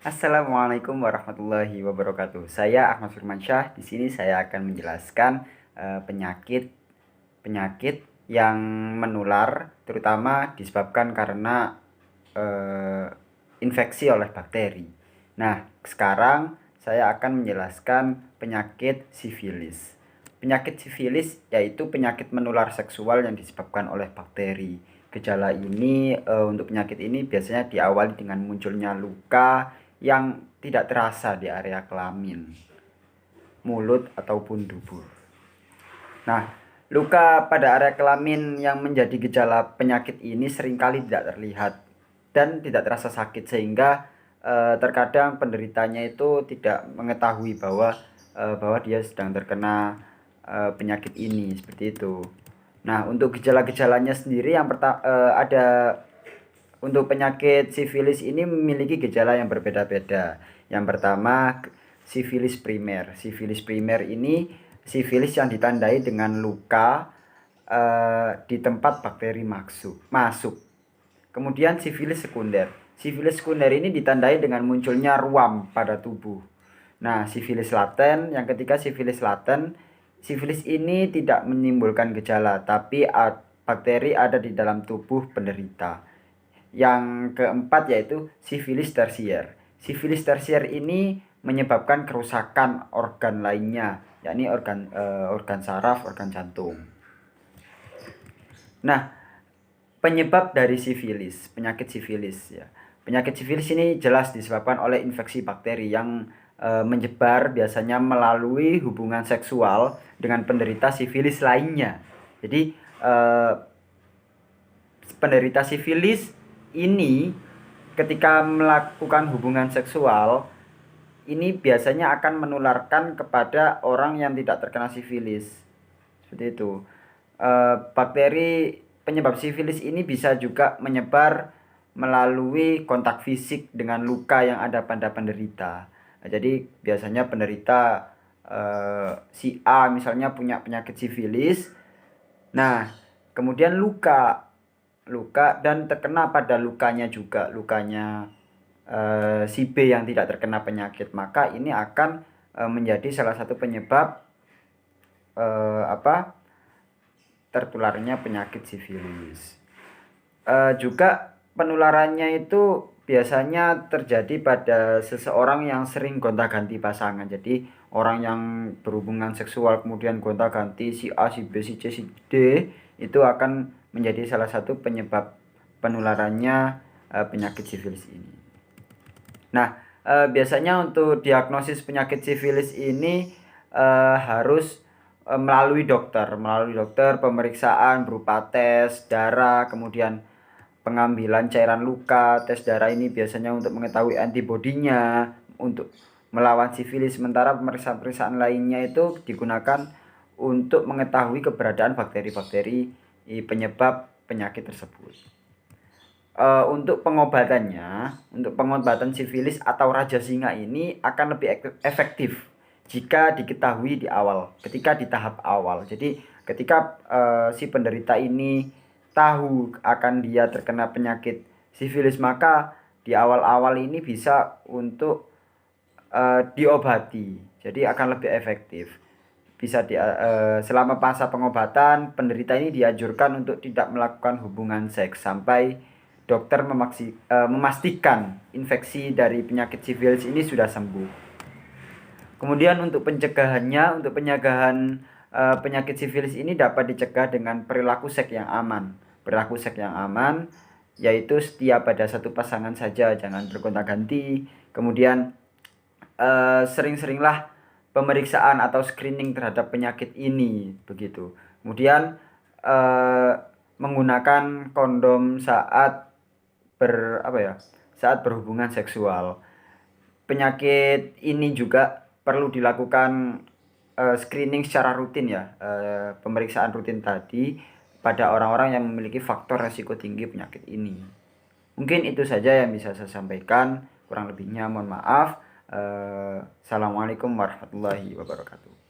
Assalamualaikum warahmatullahi wabarakatuh. Saya Ahmad Firmansyah. Di sini saya akan menjelaskan penyakit yang menular, terutama disebabkan karena infeksi oleh bakteri. Nah, sekarang saya akan menjelaskan penyakit sifilis. Penyakit sifilis yaitu penyakit menular seksual yang disebabkan oleh bakteri. Gejala ini untuk penyakit ini biasanya diawali dengan munculnya luka yang tidak terasa di area kelamin, mulut ataupun dubur. Nah, luka pada area kelamin yang menjadi gejala penyakit ini seringkali tidak terlihat dan tidak terasa sakit, sehingga terkadang penderitanya itu tidak mengetahui bahwa dia sedang terkena penyakit ini, seperti itu. Nah, untuk gejala-gejalanya sendiri yang ada untuk penyakit sifilis ini memiliki gejala yang berbeda-beda. Yang pertama, sifilis primer. Sifilis primer ini sifilis yang ditandai dengan luka di tempat bakteri masuk. Kemudian sifilis sekunder. Sifilis sekunder ini ditandai dengan munculnya ruam pada tubuh. Nah, sifilis laten, yang ketiga sifilis laten. Sifilis ini tidak menimbulkan gejala, tapi bakteri ada di dalam tubuh penderita. Yang keempat yaitu sifilis tersier. Sifilis tersier ini menyebabkan kerusakan organ lainnya, yakni organ saraf, organ jantung. Nah, penyebab dari sifilis, penyakit sifilis ya. Penyakit sifilis ini jelas disebabkan oleh infeksi bakteri yang menyebar biasanya melalui hubungan seksual dengan penderita sifilis lainnya. Jadi penderita sifilis ini ketika melakukan hubungan seksual ini biasanya akan menularkan kepada orang yang tidak terkena sifilis. Seperti itu. Bakteri penyebab sifilis ini bisa juga menyebar melalui kontak fisik dengan luka yang ada pada penderita. Nah, jadi biasanya penderita si A misalnya punya penyakit sifilis. Nah, kemudian luka dan terkena pada lukanya juga, lukanya si B yang tidak terkena penyakit, maka ini akan menjadi salah satu penyebab tertularnya penyakit sifilis. Juga penularannya itu biasanya terjadi pada seseorang yang sering gonta-ganti pasangan. Jadi orang yang berhubungan seksual kemudian gonta-ganti si A, si B, si C, si D, itu akan menjadi salah satu penyebab penularannya penyakit sifilis ini. Nah, biasanya untuk diagnosis penyakit sifilis ini harus melalui dokter, pemeriksaan berupa tes darah, kemudian pengambilan cairan luka. Tes darah ini biasanya untuk mengetahui antibodinya untuk melawan sifilis, sementara pemeriksaan-pemeriksaan lainnya itu digunakan untuk mengetahui keberadaan bakteri-bakteri penyebab penyakit tersebut. Untuk pengobatan sifilis atau raja singa ini akan lebih efektif jika diketahui ketika di tahap awal. Jadi ketika si penderita ini tahu akan dia terkena penyakit sifilis, maka di awal-awal ini bisa untuk diobati. Jadi akan lebih efektif. Selama masa pengobatan, penderita ini dianjurkan untuk tidak melakukan hubungan seks sampai dokter memastikan infeksi dari penyakit sifilis ini sudah sembuh. Kemudian untuk pencegahannya, untuk pencegahan penyakit sifilis ini dapat dicegah dengan perilaku seks yang aman. Perilaku seks yang aman yaitu setia pada satu pasangan saja, jangan bergonta-ganti. Kemudian sering-seringlah pemeriksaan atau screening terhadap penyakit ini, begitu. Kemudian menggunakan kondom saat berhubungan seksual. Penyakit ini juga perlu dilakukan screening secara rutin ya, pemeriksaan rutin tadi pada orang-orang yang memiliki faktor resiko tinggi penyakit ini. Mungkin itu saja yang bisa saya sampaikan, kurang lebihnya mohon maaf. Assalamualaikum warahmatullahi wabarakatuh.